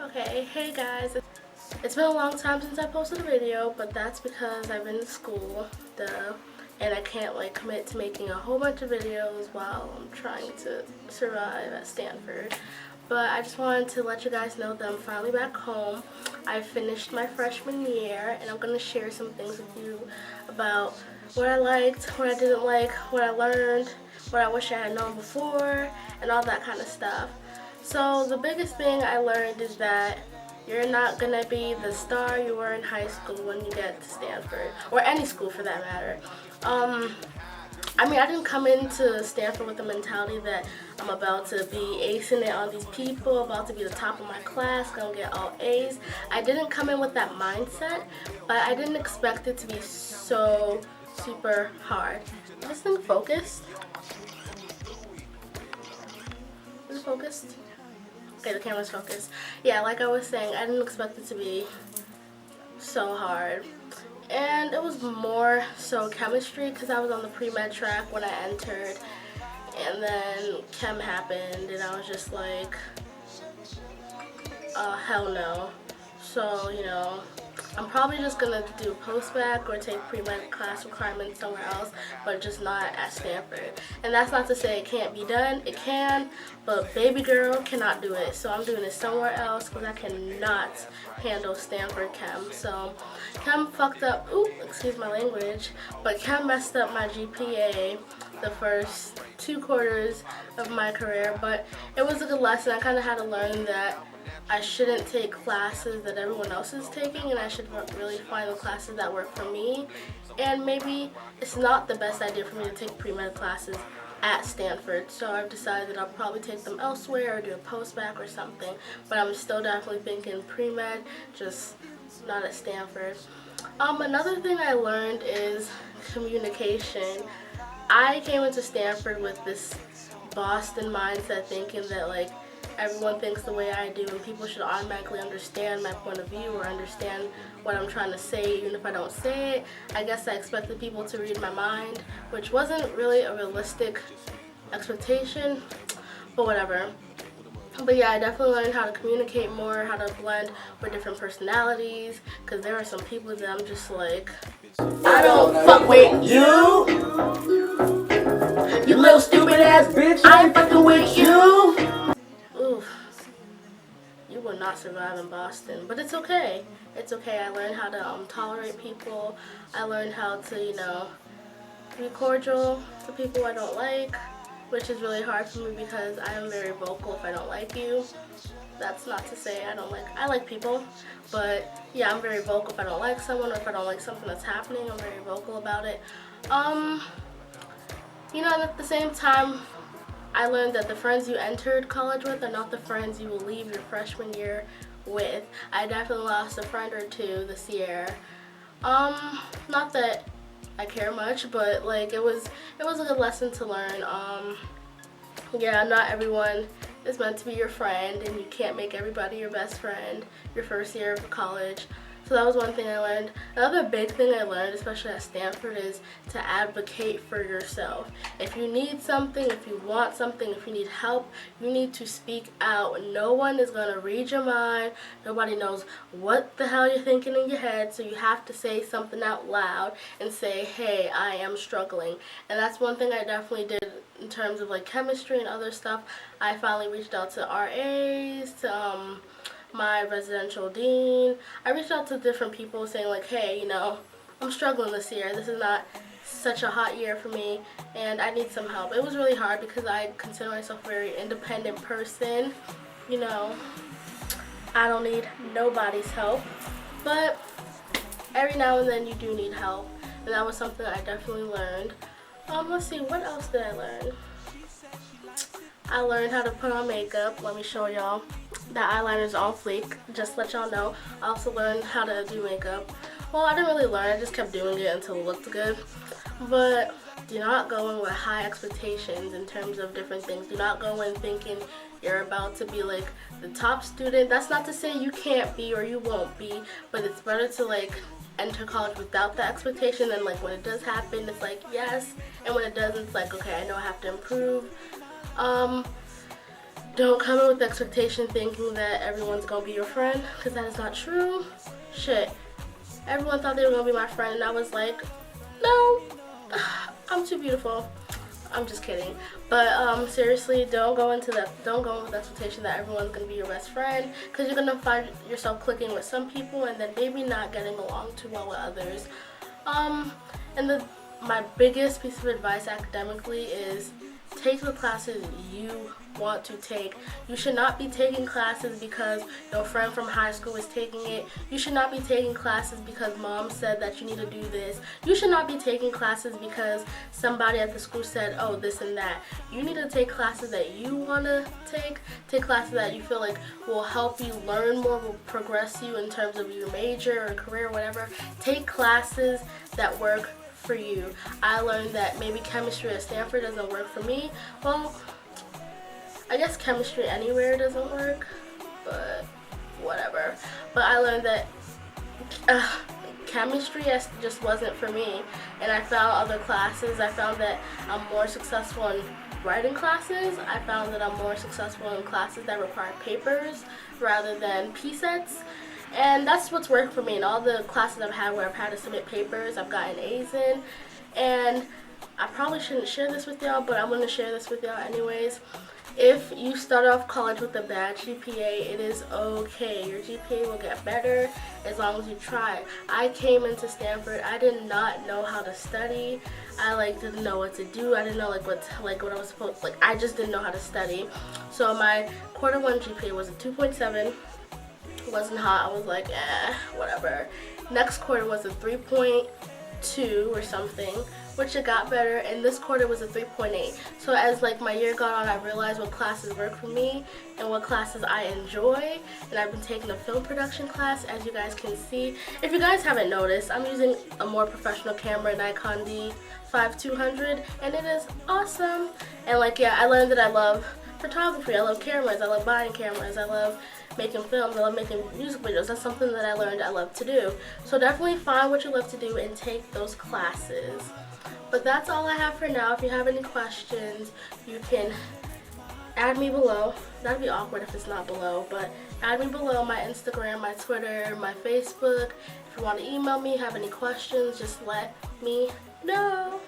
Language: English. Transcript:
Okay, hey guys. It's been a long time since I posted a video, but that's because I've been in school, and I can't commit to making a whole bunch of videos while I'm trying to survive at Stanford. But I just wanted to let you guys know that I'm finally back home. I finished my freshman year, and I'm going to share some things with you about what I liked, what I didn't like, what I learned, what I wish I had known before, and all that kind of stuff. So the biggest thing I learned is that you're not going to be the star you were in high school when you get to Stanford, or any school for that matter. I didn't come into Stanford with the mentality that I'm about to be acing it on these people, about to be the top of my class, gonna get all A's. I didn't come in with that mindset, but I didn't expect it to be so super hard. Is this thing focused? Is it focused? Okay, the camera's focused. Yeah, like I was saying, I didn't expect it to be so hard. And it was more so chemistry because I was on the pre-med track when I entered, and then chem happened and I was just like, hell no. So, I'm probably just gonna do post-bac or take pre-med class requirements somewhere else, but just not at Stanford. And that's not to say it can't be done. It can, but baby girl cannot do it. So I'm doing it somewhere else because I cannot handle Stanford chem. So chem fucked up, excuse my language, but chem messed up my GPA the first 2 quarters of my career, but it was a good lesson. I kind of had to learn that I shouldn't take classes that everyone else is taking, and I should really find the classes that work for me. And maybe it's not the best idea for me to take pre-med classes at Stanford, so I've decided that I'll probably take them elsewhere or do a post-bac or something. But I'm still definitely thinking pre-med, just not at Stanford. Another thing I learned is communication. I came into Stanford with this Boston mindset, thinking that everyone thinks the way I do and people should automatically understand my point of view or understand what I'm trying to say even if I don't say it. I guess I expected people to read my mind, which wasn't really a realistic expectation, but whatever. But yeah, I definitely learned how to communicate more, how to blend with different personalities, because there are some people that I'm just like, I don't fuck with you! You little stupid ass bitch, I ain't fucking with you! Oof, you will not survive in Boston, but it's okay. It's okay. I learned how to tolerate people. I learned how to, be cordial to people I don't like, which is really hard for me because I am very vocal if I don't like you. That's not to say I like people, but yeah, I'm very vocal if I don't like someone or if I don't like something that's happening. I'm very vocal about it. And at the same time, I learned that the friends you entered college with are not the friends you will leave your freshman year with. I definitely lost a friend or two this year. Not that I care much, but it was a good lesson to learn. Yeah, not everyone is meant to be your friend, and you can't make everybody your best friend your first year of college. So that was one thing I learned. Another big thing I learned, especially at Stanford, is to advocate for yourself. If you need something, if you want something, if you need help, you need to speak out. No one is going to read your mind. Nobody knows what the hell you're thinking in your head, so you have to say something out loud and say, hey, I am struggling. And that's one thing I definitely did in terms of chemistry and other stuff. I finally reached out to RAs, to my residential dean. I reached out to different people saying hey, I'm struggling this year. This is not such a hot year for me and I need some help. It was really hard because I consider myself a very independent person. I don't need nobody's help, but every now and then you do need help, and that was something I definitely learned. Let's see, what else did I learn? I learned how to put on makeup. Let me show y'all. The eyeliner's on fleek, just to let y'all know. I also learned how to do makeup. Well, I didn't really learn, I just kept doing it until it looked good. But do not go in with high expectations in terms of different things. Do not go in thinking you're about to be the top student. That's not to say you can't be or you won't be, but it's better to enter college without the expectation, and when it does happen, it's yes, and when it doesn't, it's okay, I know I have to improve. Don't come in with the expectation thinking that everyone's gonna be your friend, because that is not true. Shit. Everyone thought they were gonna be my friend, and I was like, no, I'm too beautiful. I'm just kidding. But seriously, don't go in with the expectation that everyone's gonna be your best friend, because you're gonna find yourself clicking with some people and then maybe not getting along too well with others. And my biggest piece of advice academically is take the classes you want to take. You should not be taking classes because your friend from high school is taking it. You should not be taking classes because mom said that you need to do this. You should not be taking classes because somebody at the school said, oh, this and that. You need to take classes that you want to take. Take classes that you feel like will help you learn more, will progress you in terms of your major or career or whatever. Take classes that work for you. I learned that maybe chemistry at Stanford doesn't work for me. Well, I guess chemistry anywhere doesn't work, but whatever. But I learned that chemistry just wasn't for me, and I found other classes. I found that I'm more successful in writing classes. I found that I'm more successful in classes that require papers rather than P-sets. And that's what's worked for me. In all the classes I've had where I've had to submit papers, I've gotten A's in. And I probably shouldn't share this with y'all, but I'm going to share this with y'all anyways. If you start off college with a bad GPA, it is okay. Your GPA will get better as long as you try. I came into Stanford, I did not know how to study. I didn't know what to do. I didn't know what I was supposed to, I just didn't know how to study. So my quarter one GPA was a 2.7. Wasn't hot. I was like, whatever. Next quarter was a 3.2 or something, which it got better, and this quarter was a 3.8. So as my year got on, I realized what classes work for me and what classes I enjoy, and I've been taking a film production class, as you guys can see. If you guys haven't noticed, I'm using a more professional camera, Nikon D5200, and it is awesome. And I learned that I love photography, I love cameras, I love buying cameras, I love making films, I love making music videos. That's something that I learned I love to do. So definitely find what you love to do and take those classes. But that's all I have for now. If you have any questions, you can add me below. That'd be awkward if it's not below, but add me below, my Instagram, my Twitter, my Facebook. If you want to email me, have any questions, just let me know.